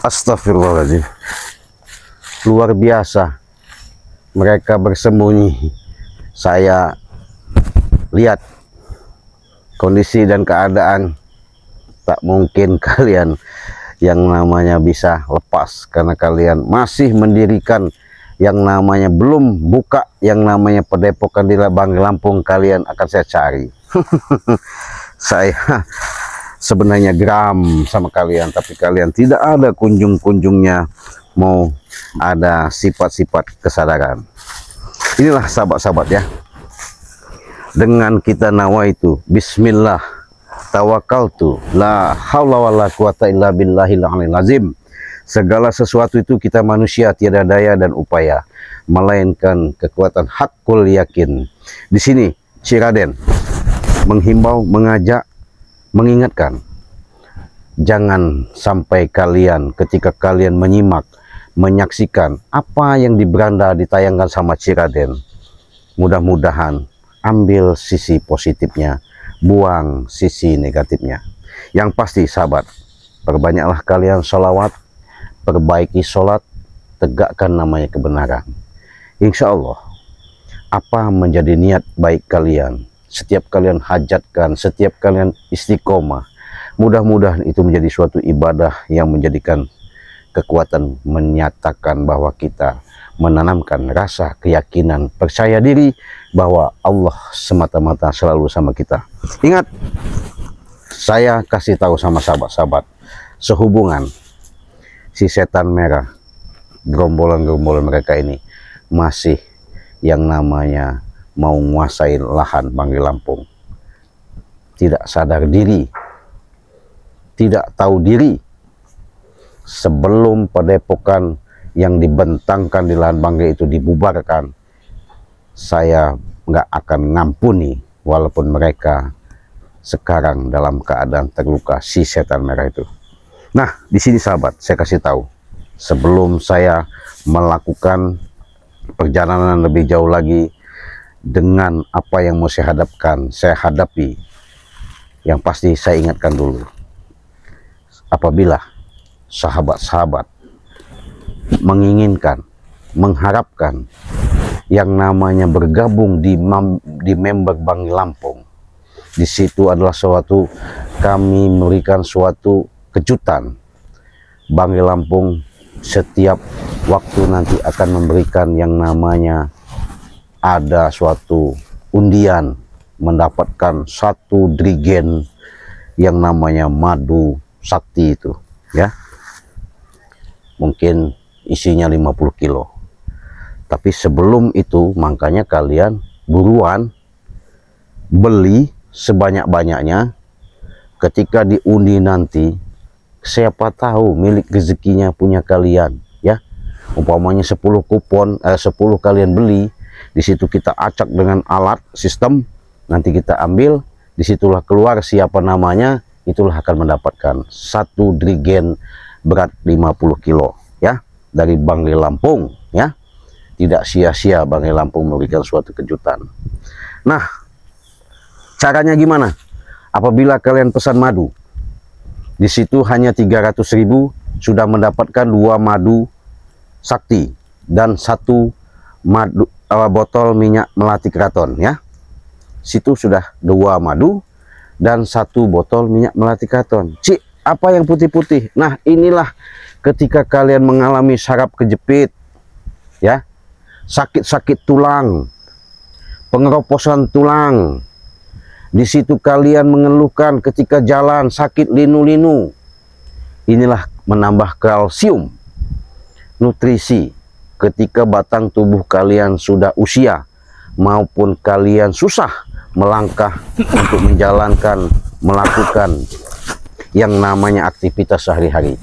Astagfirullahaladzim. Luar biasa mereka bersembunyi. Saya lihat kondisi dan keadaan, tak mungkin kalian yang namanya bisa lepas, karena kalian masih mendirikan yang namanya belum buka yang namanya padepokan di Banggai Lampung. Kalian akan saya cari. Saya sebenarnya geram sama kalian, tapi kalian tidak ada kunjung-kunjungnya mau ada sifat-sifat kesadaran. Inilah sahabat-sahabat ya, dengan kita nawaitu bismillah tawakkaltu la haula wala quwata illa billahil aliyil azim. Segala sesuatu itu kita manusia tiada daya dan upaya melainkan kekuatan hakul yakin. Di sini Syekh Raden menghimbau, mengajak, mengingatkan, jangan sampai kalian ketika kalian menyimak, menyaksikan apa yang di beranda ditayangkan sama Syekh Raden, mudah-mudahan ambil sisi positifnya, buang sisi negatifnya. Yang pasti sahabat, perbanyaklah kalian sholawat, perbaiki sholat, tegakkan namanya kebenaran. Insya Allah apa menjadi niat baik kalian, setiap kalian hajatkan, setiap kalian istiqomah, mudah-mudahan itu menjadi suatu ibadah yang menjadikan kekuatan, menyatakan bahwa kita menanamkan rasa keyakinan, percaya diri bahwa Allah semata-mata selalu sama kita. Ingat, saya kasih tahu sama sahabat-sahabat, sehubungan si setan merah, gerombolan-gerombolan mereka ini masih yang namanya mau menguasai lahan Banggai Lampung, tidak sadar diri, tidak tahu diri. Sebelum padepokan yang dibentangkan di lahan Banggai itu dibubarkan, saya nggak akan ngampuni walaupun mereka sekarang dalam keadaan terluka, si setan merah itu. Nah, di sini sahabat, saya kasih tahu, sebelum saya melakukan perjalanan lebih jauh lagi dengan apa yang mau saya hadapkan, saya hadapi, yang pasti saya ingatkan dulu, apabila sahabat-sahabat menginginkan, mengharapkan yang namanya bergabung di member Banggai Lampung, di situ adalah suatu, kami memberikan suatu kejutan. Banggai Lampung setiap waktu nanti akan memberikan yang namanya ada suatu undian, mendapatkan satu drigen yang namanya madu sakti itu ya, mungkin isinya 50 kilo. Tapi sebelum itu makanya kalian buruan beli sebanyak-banyaknya, ketika diundi nanti siapa tahu milik rezekinya punya kalian ya. Umpamanya 10 kupon, 10 kalian beli, di situ kita acak dengan alat sistem, nanti kita ambil, disitulah keluar siapa namanya, itulah akan mendapatkan satu drigen berat 50 kilo ya, dari Banggai Lampung ya. Tidak sia-sia Banggai Lampung memberikan suatu kejutan. Nah, caranya gimana? Apabila kalian pesan madu, di situ hanya 300.000 sudah mendapatkan 2 madu sakti dan 1 botol minyak melati keraton ya. Situ sudah 2 madu dan 1 botol minyak melati keraton. Cik, apa yang putih-putih? Nah, inilah ketika kalian mengalami saraf kejepit ya, sakit-sakit tulang, pengeroposan tulang. Di situ kalian mengeluhkan ketika jalan sakit linu-linu. Inilah menambah kalsium, nutrisi ketika batang tubuh kalian sudah usia maupun kalian susah melangkah untuk menjalankan, melakukan yang namanya aktivitas sehari-hari.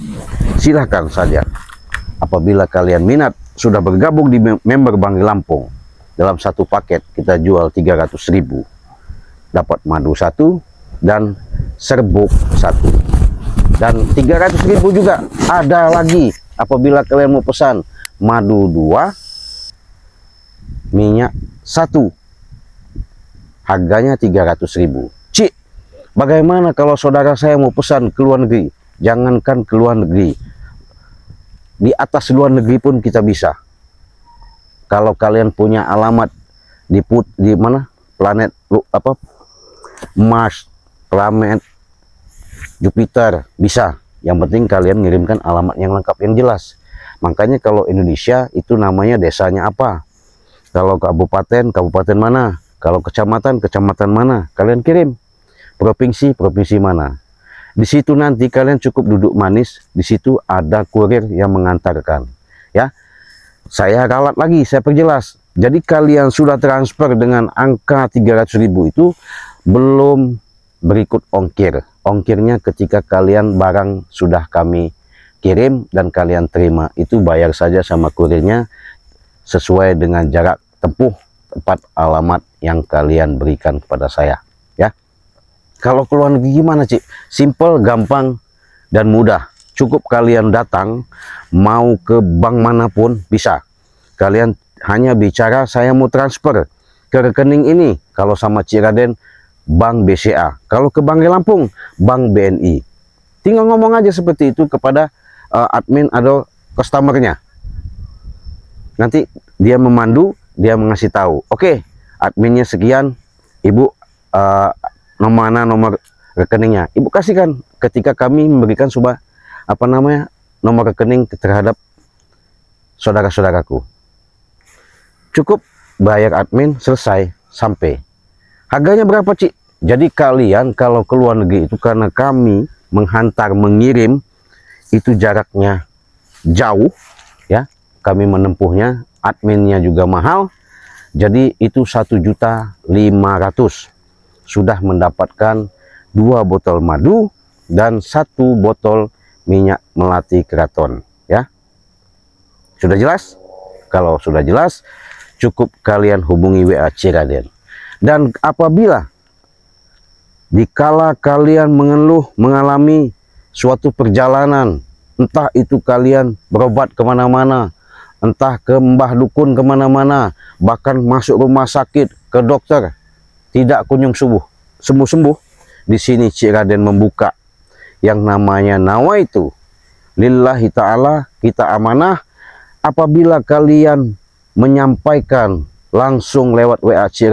Silahkan saja, apabila kalian minat sudah bergabung di member Banggai Lampung, dalam satu paket kita jual 300.000, dapat madu 1 dan serbuk 1, dan 300.000 juga ada lagi apabila kalian mau pesan madu 2 minyak 1, harganya 300.000. Cik, bagaimana kalau saudara saya mau pesan ke luar negeri? Jangankan ke luar negeri, di atas luar negeri pun kita bisa. Kalau kalian punya alamat di mana planet apa Mars, planet Jupiter, bisa. Yang penting kalian ngirimkan alamat yang lengkap, yang jelas. Makanya kalau Indonesia itu namanya desanya apa, kalau kabupaten, kabupaten mana, kalau kecamatan, kecamatan mana, kalian kirim. Provinsi, provinsi mana. Di situ nanti kalian cukup duduk manis, di situ ada kurir yang mengantarkan. Ya, saya ralat lagi, saya perjelas. Jadi kalian sudah transfer dengan angka 300.000 itu belum berikut ongkir. Ongkirnya ketika kalian barang sudah kami kirim dan kalian terima, itu bayar saja sama kurirnya sesuai dengan jarak tempuh tempat alamat yang kalian berikan kepada saya. Ya, kalau keluar negeri gimana, Cik? Simple, gampang, dan mudah. Cukup kalian datang, mau ke bank manapun bisa. Kalian hanya bicara, saya mau transfer ke rekening ini. Kalau sama Cik Raden, Bank BCA. Kalau ke Bank Lampung, Bank BNI. Tinggal ngomong aja seperti itu kepada admin atau customernya. Nanti dia memandu, dia mengasih tahu, oke, adminnya sekian, ibu mana nomor rekeningnya, ibu kasihkan ketika kami memberikan nomor rekening terhadap saudara-saudaraku. Cukup bayar admin, selesai, sampai. Harganya berapa, Cik? Jadi kalian kalau ke luar negeri itu, karena kami menghantar, mengirim, itu jaraknya jauh, ya, kami menempuhnya, adminnya juga mahal, jadi itu 1.500.000 sudah mendapatkan 2 botol madu dan 1 botol minyak melati keraton. Ya, sudah jelas? Kalau sudah jelas, cukup kalian hubungi WA Cik Raden. Dan apabila dikala kalian mengeluh, mengalami suatu perjalanan, entah itu kalian berobat kemana-mana, entah ke mbah dukun kemana-mana, bahkan masuk rumah sakit, ke dokter, tidak kunjung sembuh-sembuh, di sini Cik Raden membuka yang namanya nawaitu lillahi ta'ala, kita amanah. Apabila kalian menyampaikan langsung lewat WA Cik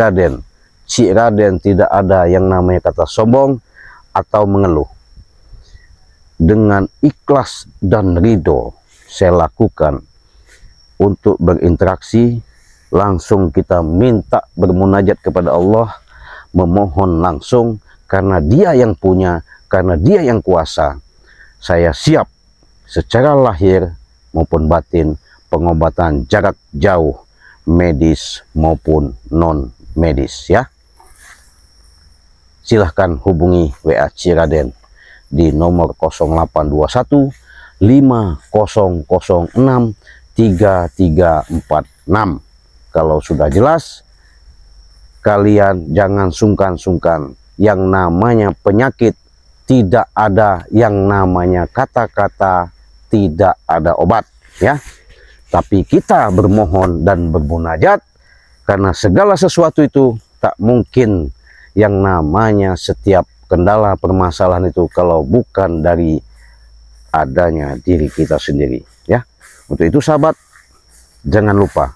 Raden tidak ada yang namanya kata sombong atau mengeluh. Dengan ikhlas dan ridho saya lakukan untuk berinteraksi, langsung kita minta bermunajat kepada Allah, memohon langsung, karena Dia yang punya, karena Dia yang kuasa. Saya siap secara lahir maupun batin pengobatan jarak jauh, medis maupun non medis. Ya, silahkan hubungi WA Cik Raden di nomor 0821 5006 3346. Kalau sudah jelas, kalian jangan sungkan-sungkan. Yang namanya penyakit tidak ada yang namanya kata-kata, tidak ada obat, ya. Tapi kita bermohon dan bermunajat, karena segala sesuatu itu tak mungkin yang namanya setiap kendala permasalahan itu kalau bukan dari adanya diri kita sendiri, ya. Untuk itu sahabat, jangan lupa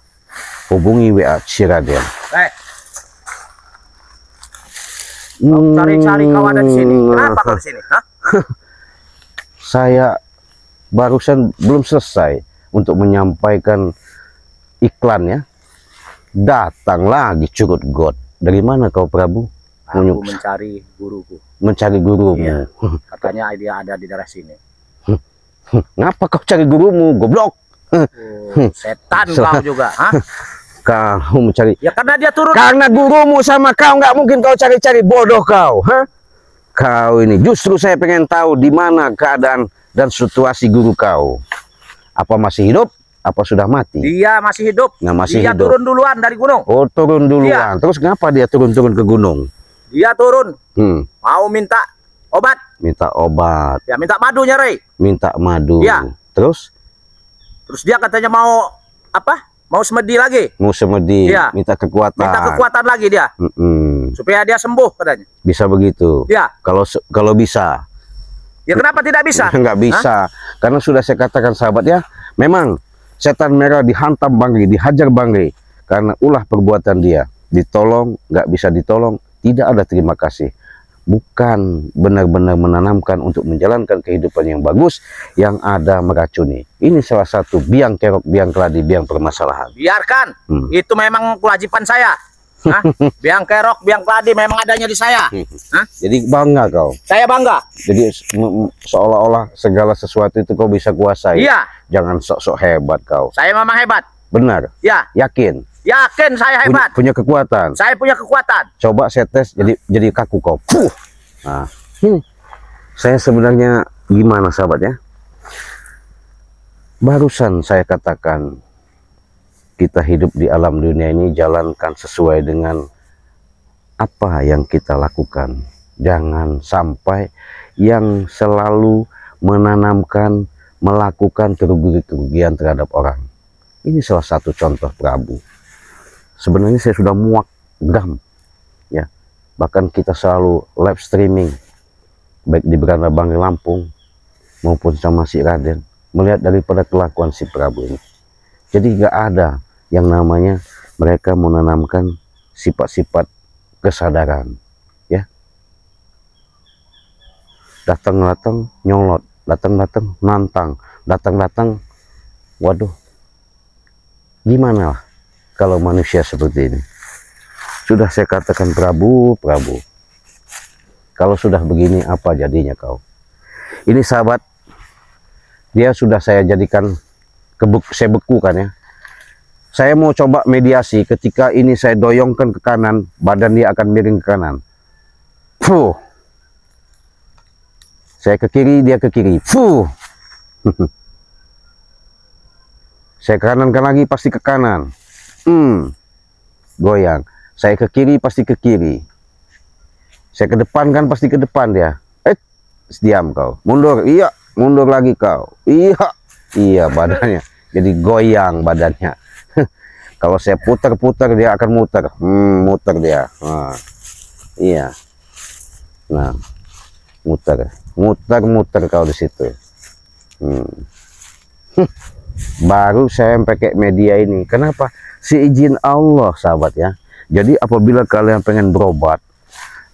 hubungi WA Cik Raden. Cari-cari kau ada di sini. Kenapa kau di sini? Hah? Saya barusan belum selesai untuk menyampaikan iklan, ya. Datang lagi Curut God. Dari mana kau Prabu? Aku mencari guruku. Mencari gurumu. Iya. Katanya dia ada di daerah sini. Ngapa kau cari gurumu, goblok? Setan kau juga, hah? Kau mencari. Ya karena dia turun. Karena gurumu sama kau, nggak mungkin kau cari-cari, bodoh kau, hah? Kau ini justru saya pengen tahu di mana keadaan dan situasi guru kau. Apa masih hidup? Apa sudah mati? Dia masih hidup. Nah, masih dia hidup. turun duluan dari gunung. Oh, turun duluan. Iya. Terus kenapa dia turun-turun ke gunung? Dia turun. Mau minta obat. Minta obat. Ya minta madunya, Rey. Minta madu. Iya. Terus dia katanya mau apa? Mau semedi lagi. mau semedi. Iya. Minta kekuatan. Minta kekuatan lagi dia. Supaya dia sembuh katanya. Bisa begitu. Ya. Kalau bisa. Ya kenapa tidak bisa? Nggak bisa. Karena sudah saya katakan sahabat, ya, Memang setan merah dihantam Bangli, dihajar Bangli karena ulah perbuatan dia. Ditolong, nggak bisa ditolong, tidak ada terima kasih. Bukan benar-benar menanamkan untuk menjalankan kehidupan yang bagus, yang ada meracuni. Ini salah satu biang kerok, biang keladi, biang permasalahan. Biarkan, itu memang kewajiban saya. Hah? Biang kerok, biang keladi memang adanya di saya. Hah? Jadi bangga kau. Saya bangga. Jadi seolah-olah segala sesuatu itu kau bisa kuasai. Iya. Jangan sok-sok hebat kau. Saya memang hebat. Benar. Ya. Yakin. Yakin saya hebat. Punya kekuatan. Saya punya kekuatan. Coba saya tes, jadi kaku kau. Nah, ini saya sebenarnya gimana sahabat ya? Barusan saya katakan kita hidup di alam dunia ini jalankan sesuai dengan apa yang kita lakukan. Jangan sampai yang selalu menanamkan, melakukan kerugian terhadap orang. Ini salah satu contoh Prabu. Sebenarnya saya sudah muak geram ya. Bahkan kita selalu live streaming baik di Beranda Bangli Lampung maupun sama si Raden melihat daripada kelakuan si Prabu ini. Jadi nggak ada yang namanya mereka menanamkan sifat-sifat kesadaran ya. Datang-datang nyolot, datang-datang nantang, datang-datang waduh. Gimana lah kalau manusia seperti ini? Sudah saya katakan Prabu, kalau sudah begini apa jadinya kau? Ini sahabat, dia sudah saya jadikan saya bekukan ya. Saya mau coba mediasi, ketika ini saya doyongkan ke kanan, badan dia akan miring ke kanan. Fuh. Saya ke kiri, dia ke kiri. Fuh. Saya ke kanan lagi, pasti ke kanan. Goyang. Saya ke kiri, pasti ke kiri. Saya ke depan kan, pasti ke depan dia. Diam kau. Mundur, iya. Mundur lagi kau. Iya. Iya badannya. Jadi goyang badannya. Kalau saya putar-putar, dia akan muter. Muter dia. Nah, iya. Nah, muter. Muter-muter kau di situ. Baru saya pakai media ini. Kenapa? Seizin Allah sahabat ya. Jadi apabila kalian pengen berobat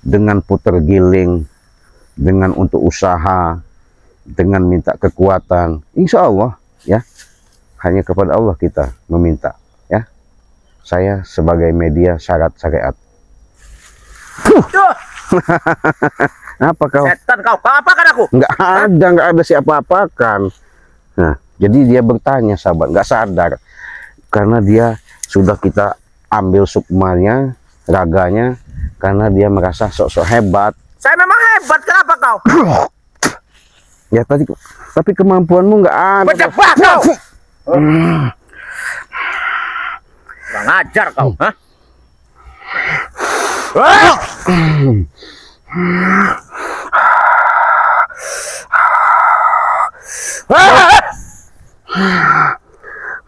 dengan putar giling, dengan untuk usaha, dengan minta kekuatan, insya Allah ya, hanya kepada Allah kita meminta ya. Saya sebagai media syarat syariat. Apa kau? Setan kau apakan aku? Nggak ada siapa-apakan. Nah, jadi dia bertanya sahabat, nggak sadar karena dia sudah kita ambil sukmanya, raganya, karena dia merasa sok-sok hebat. Saya memang hebat, kenapa kau? Ya tapi kemampuanmu nggak ada. Berjebak kau. Kurang ajar kau, hah?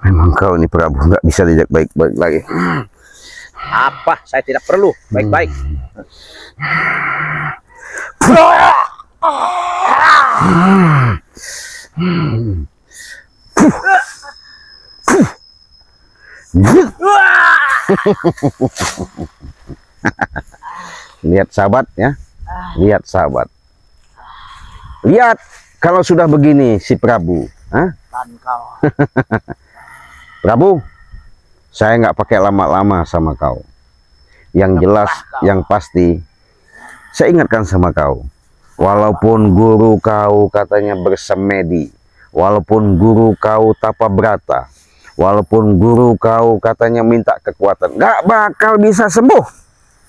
Memang kau ini Prabu nggak bisa diajak baik-baik lagi. Apa? Saya tidak perlu baik-baik. Lihat sahabat ya. Lihat sahabat. Lihat kalau sudah begini si Prabu. Hah? Prabu, saya nggak pakai lama-lama sama kau. Yang jelas, yang pasti, saya ingatkan sama kau. Walaupun guru kau katanya bersemedi, walaupun guru kau tapa berata, walaupun guru kau katanya minta kekuatan, nggak bakal bisa sembuh.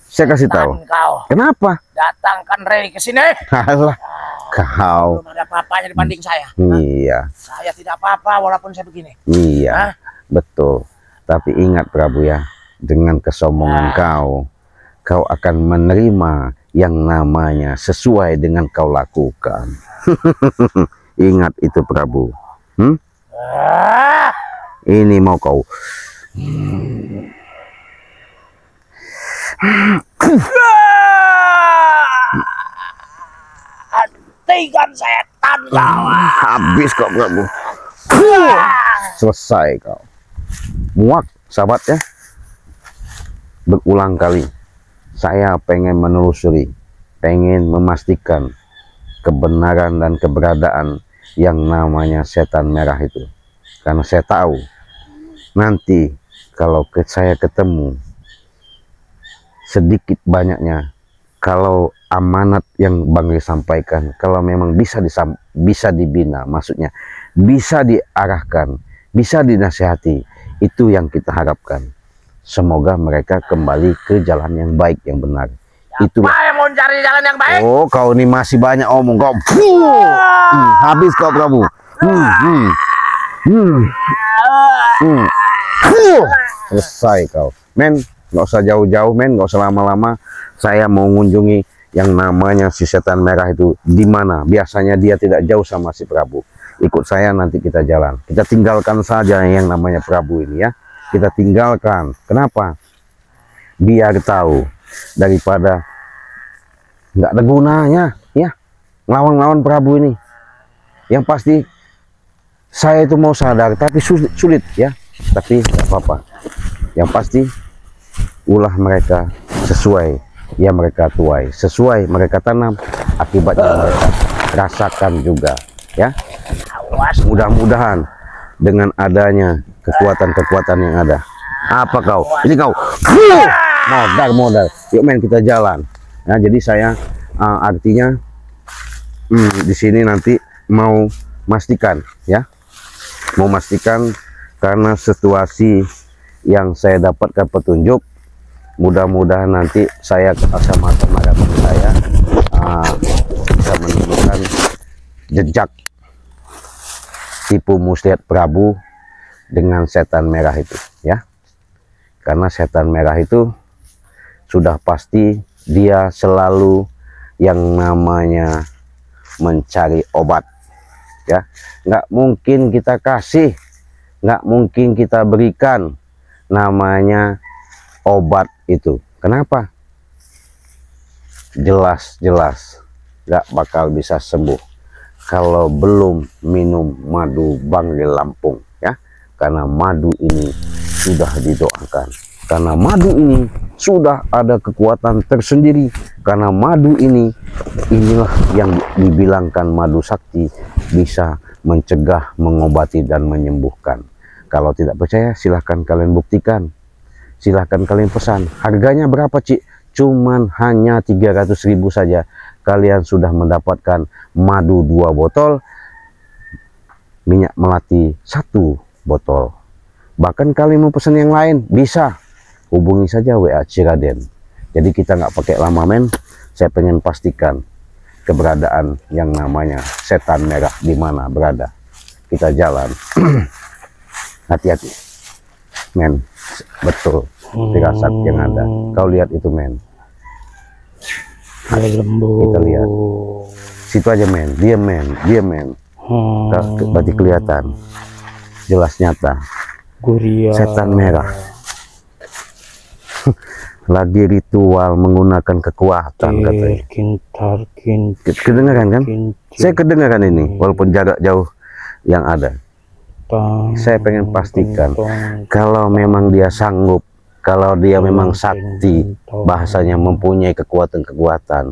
Saya kasih tahu. Kenapa? Datangkan Rey ke sini. Alah, kau. Belum ada apa-apanya dibanding saya. Iya. Saya tidak apa-apa walaupun saya begini. Iya. Hah? Betul. Tapi ingat Prabu ya, dengan kesombongan kau akan menerima yang namanya sesuai dengan kau lakukan. Ingat itu Prabu. Ini mau kau. Hentikan setan kau. Habis kok Prabu. selesai kau. Muak sahabat ya. Berulang kali saya pengen menelusuri, pengen memastikan kebenaran dan keberadaan yang namanya setan merah itu. Karena saya tahu nanti kalau saya ketemu, sedikit banyaknya, kalau amanat yang Bang Ri sampaikan, kalau memang bisa dibina, maksudnya bisa diarahkan, bisa dinasihati, itu yang kita harapkan. Semoga mereka kembali ke jalan yang baik, yang benar. Itulah. Siapa yang mau cari jalan yang baik? Oh, kau ini masih banyak omong kau. Habis kau Prabu. Selesai kau. Men, nggak usah jauh-jauh, men, nggak usah lama-lama. Saya mau mengunjungi yang namanya si setan merah itu di mana. Biasanya dia tidak jauh sama si Prabu. Ikut saya, nanti kita jalan. Kita tinggalkan saja yang namanya Prabu ini ya. Kita tinggalkan. Kenapa? Biar tahu, daripada nggak ada gunanya ya lawan Prabu ini. Yang pasti saya itu mau sadar, tapi sulit ya. Tapi nggak apa-apa. Yang pasti ulah mereka sesuai yang mereka tuai, sesuai mereka tanam, akibatnya mereka rasakan juga ya. Mudah-mudahan dengan adanya kekuatan-kekuatan yang ada. Apa kau? Ini kau. Modal. Yuk men, kita jalan. Nah, jadi saya artinya di sini nanti mau pastikan ya. Mau pastikan karena situasi yang saya dapatkan petunjuk, mudah-mudahan nanti saya sama teman-teman saya bisa menunjukkan jejak tipu muslihat Prabu dengan setan merah itu ya. Karena setan merah itu sudah pasti dia selalu yang namanya mencari obat ya. Nggak mungkin kita kasih, nggak mungkin kita berikan namanya obat itu. Kenapa? Jelas-jelas nggak bakal bisa sembuh kalau belum minum madu Bang Ri Lampung ya. Karena madu ini sudah didoakan, karena madu ini sudah ada kekuatan tersendiri, karena madu inilah yang dibilangkan madu sakti, bisa mencegah, mengobati dan menyembuhkan. Kalau tidak percaya silahkan kalian buktikan, silahkan kalian pesan. Harganya berapa Cik? Cuman hanya 300.000 saja kalian sudah mendapatkan madu 2 botol, minyak melati 1 botol. Bahkan kalian mau pesan yang lain bisa hubungi saja WA Ciraden. Jadi kita nggak pakai lama men, saya pengen pastikan keberadaan yang namanya setan merah di mana berada. Kita jalan. Hati-hati men, betul firasat yang ada. Kau lihat itu men, kita lihat situ aja men, dia men, berarti kelihatan jelas nyata setan merah lagi ritual menggunakan kekuatan katanya. Kedengaran kan? Saya kedengaran ini walaupun jarak jauh yang ada. Saya pengen pastikan kalau memang dia sanggup, kalau dia memang sakti, bahasanya mempunyai kekuatan-kekuatan,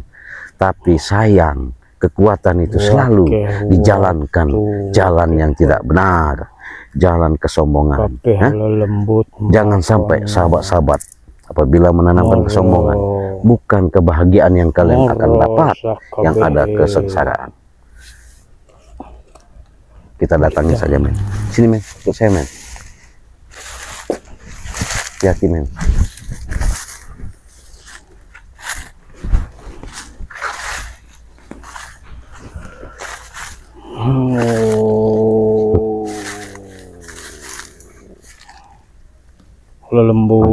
tapi sayang kekuatan itu selalu dijalankan jalan yang tidak benar, jalan kesombongan. Jangan sampai sahabat-sahabat apabila menanamkan kesombongan, bukan kebahagiaan yang kalian akan dapat, yang ada kesengsaraan. Kita datangi saja men. Sini men, ikut saya men. Hati-hati men. Lembu.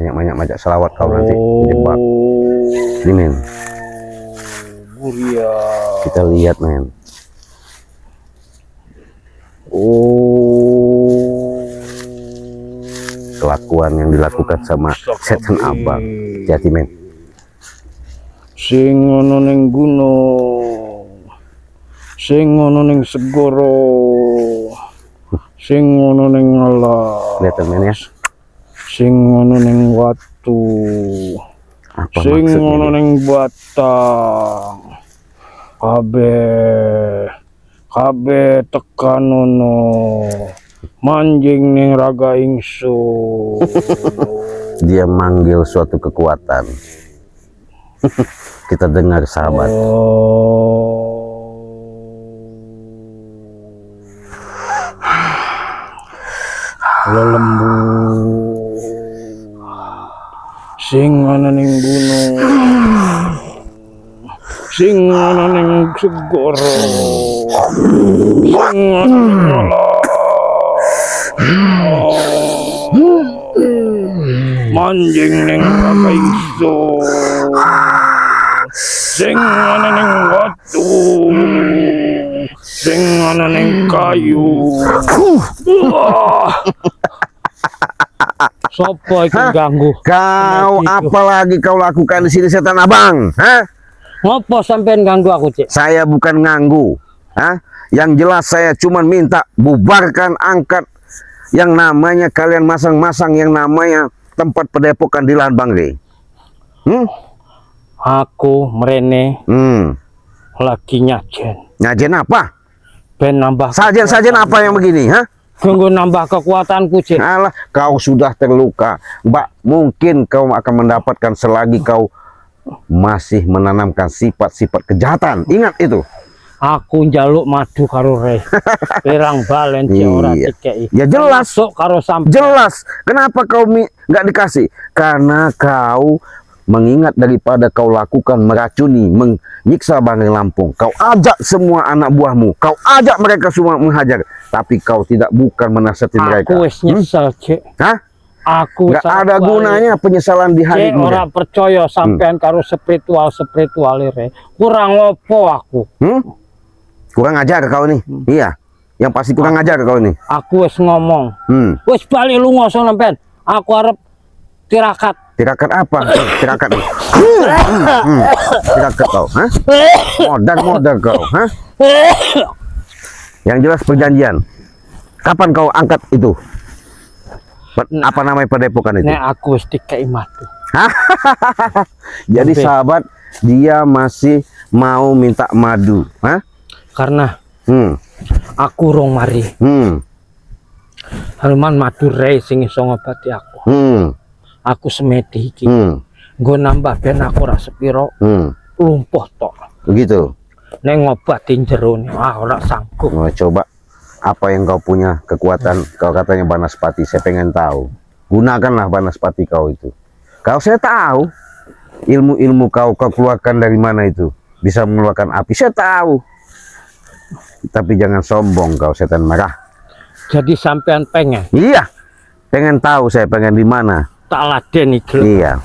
Banyak-banyak macam selawat kau nanti jebak. Ini men. Kita lihat men. Kelakuan yang dilakukan sama setan abang. Hati-hati men. Sing ono ning gunung sing ono ning segara, sing ono ning alas, Kelihatan men ya. sing ono ning watu, Apa sing maksudnya ono ini? ning batang, kabeh tekan ono manjing ning raga ingsun. Dia manggil suatu kekuatan. Kita dengar sahabat. Lembu sing ana ning gunung, sing ana ning segara, sing ana ning alas, manjing ning raga ingsun, sing ana ning watu, sing ana ning kayu. Sopo iki ganggu? Kau apalagi kau lakukan di sini setan abang? Hah? Ngopo sampean ganggu aku, Cik? Saya bukan nganggu. Hah? Yang jelas saya cuma minta bubarkan, angkat yang namanya kalian masang-masang yang namanya tempat padepokan di lahan Bang Rey. Aku merene lagi nyajen. Nyajen apa? Ben nambah Sajen-sajen apa yang begini? Hah? Tunggu nambah kekuatanku, Cik. Alah, kau sudah terluka. Mbak, mungkin kau akan mendapatkan selagi kau masih menanamkan sifat-sifat kejahatan. Ingat itu. Aku njaluk madu karo Rey. Pirang balen Cik ora Iya. dikei. Ya jelas. Masuk karo sampean. Jelas. Kenapa kau nggak dikasih? Karena kau mengingat daripada kau lakukan meracuni, menyiksa Bang Rey Lampung. Kau ajak semua anak buahmu. Kau ajak mereka semua menghajar. Tapi kau bukan menasihati mereka. Aku wis nyesel, Cik. Hah? Aku Nggak ada gunanya penyesalan di hari Cik ini. ora percaya sampean karo spiritual Rey. Kurang opo aku? Kurang ajar kau nih. Iya. Yang pasti kurang ajar kau nih. Aku wis ngomong. Wis bali lunga sono sampean. Aku arep tirakat. Tirakat apa? Tirakat. Tirakat kau, hah? Modar kau, hah? Yang jelas perjanjian. Kapan kau angkat itu? Apa namanya padepokan itu? Nek aku wis dikei madu. Jadi sahabat, dia masih mau minta madu, hah? Karena aku rong mari. Haluman madu Rey sing iso ngobati aku. Aku semedi iki. Nggo nambah ben aku ora sepiro lumpuh tok. Begitu. Nek ngobati jerone, ora sanggup. Oh, coba apa yang kau punya kekuatan? Kau katanya Banaspati, saya pengen tahu. Gunakanlah Banaspati kau itu. Kau saya tahu ilmu-ilmu kau keluarkan dari mana itu. Bisa mengeluarkan api, saya tahu. Tapi jangan sombong kau setan merah. Jadi sampean pengen? Iya. Pengen tahu saya pengen di mana. Tak laden iki. Iya.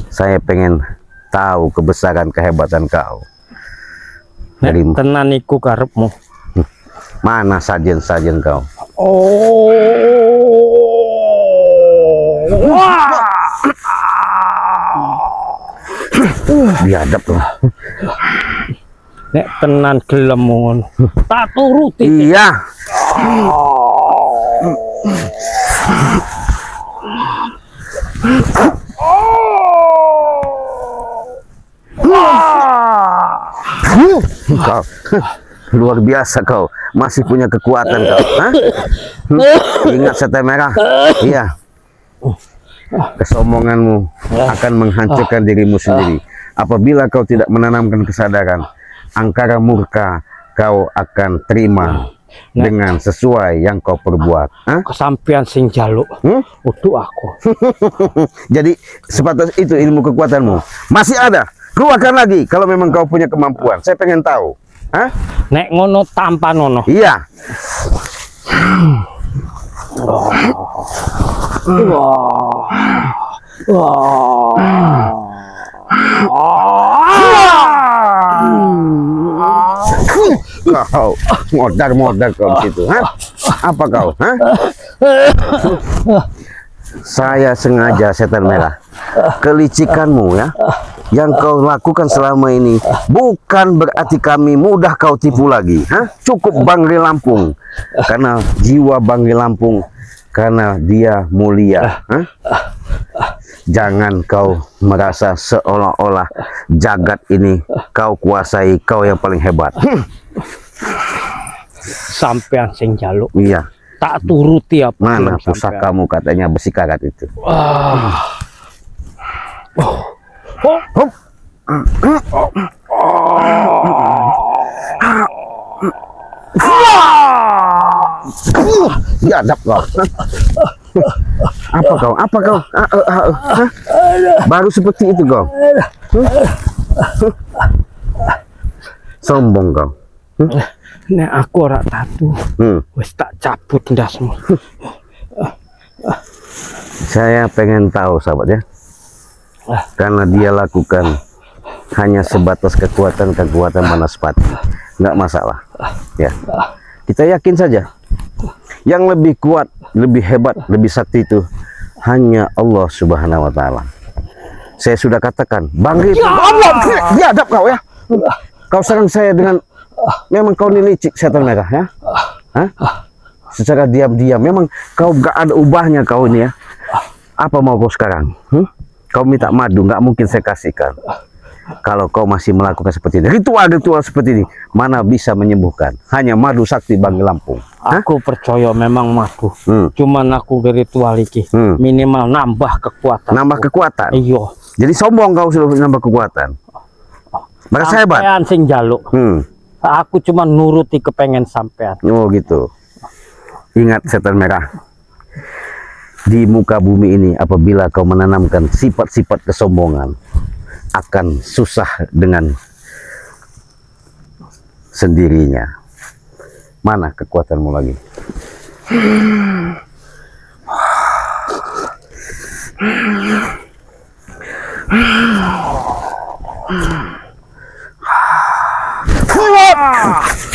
Saya pengen tahu kebesaran kehebatan kau. Dari tenan iku karepmu. mana sajen-sajen kau? Oh. Wah. Biadab tuh. Nek tenan gelem ngono. Tak turuti. Iya. Kau luar biasa kau, masih punya kekuatan kau. Hah? Ingat setan merah. Iya. Kesombonganmu akan menghancurkan dirimu sendiri. Apabila kau tidak menanamkan kesadaran, angkara murka kau akan terima dengan sesuai yang kau perbuat. Hah? Kesampean sing jaluk untuk aku. Jadi sebatas itu ilmu kekuatanmu masih ada. Keluarkan lagi kalau memang kau punya kemampuan. Saya pengen tahu. Hah? Nek ngono tanpa nono. Iya. Kau modar kau di situ. Hah? Apa kau? Hah? Saya sengaja setan merah. Kelicikanmu ya yang kau lakukan selama ini bukan berarti kami mudah kau tipu lagi. Cukup Bangli Lampung, karena jiwa Bangli Lampung, karena dia mulia. Jangan kau merasa seolah-olah jagat ini kau kuasai, kau yang paling hebat. Sampean sing jaluk. Iya. Tak turuti apa. Mana pusakamu katanya besi karat itu. Biadab kau. Apa kau? Baru seperti itu kau. Sombong kau. Nek aku ora tatu. Wis tak cabut ndasmu. Saya pengen tahu sahabat ya. Karena dia lakukan hanya sebatas kekuatan Banaspati. Nggak masalah. Ya. Kita yakin saja. Yang lebih kuat, lebih hebat, lebih sakti itu hanya Allah Subhanahu wa taala. Saya sudah katakan, Bangli itu Allah. Biadab kau ya. Kau serang saya dengan memang kau ini licik setan merah ya. Secara diam-diam memang kau gak ada ubahnya kau ini ya. Apa mau kau sekarang? Kau minta madu, nggak mungkin saya kasihkan. Kalau kau masih melakukan seperti ini, ritual seperti ini, mana bisa menyembuhkan? Hanya madu sakti Bangli Lampung. Aku percaya memang madu. Cuman aku ritual iki minimal nambah kekuatan. Nambah kekuatan. Iya. Jadi sombong kau sudah nambah kekuatan. Merasa hebat. Sampean sing jaluk. Aku cuma nuruti kepengen sampean. Oh gitu. Ingat setan merah. Di muka bumi ini apabila kau menanamkan sifat-sifat kesombongan, akan susah dengan sendirinya. Mana kekuatanmu lagi?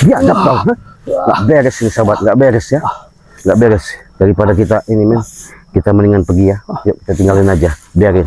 Biadab kau. Nggak beres ini sahabat, nggak beres ya. Nggak beres. Daripada kita ini men, kita mendingan pergi ya. Yuk kita tinggalin aja, biarin.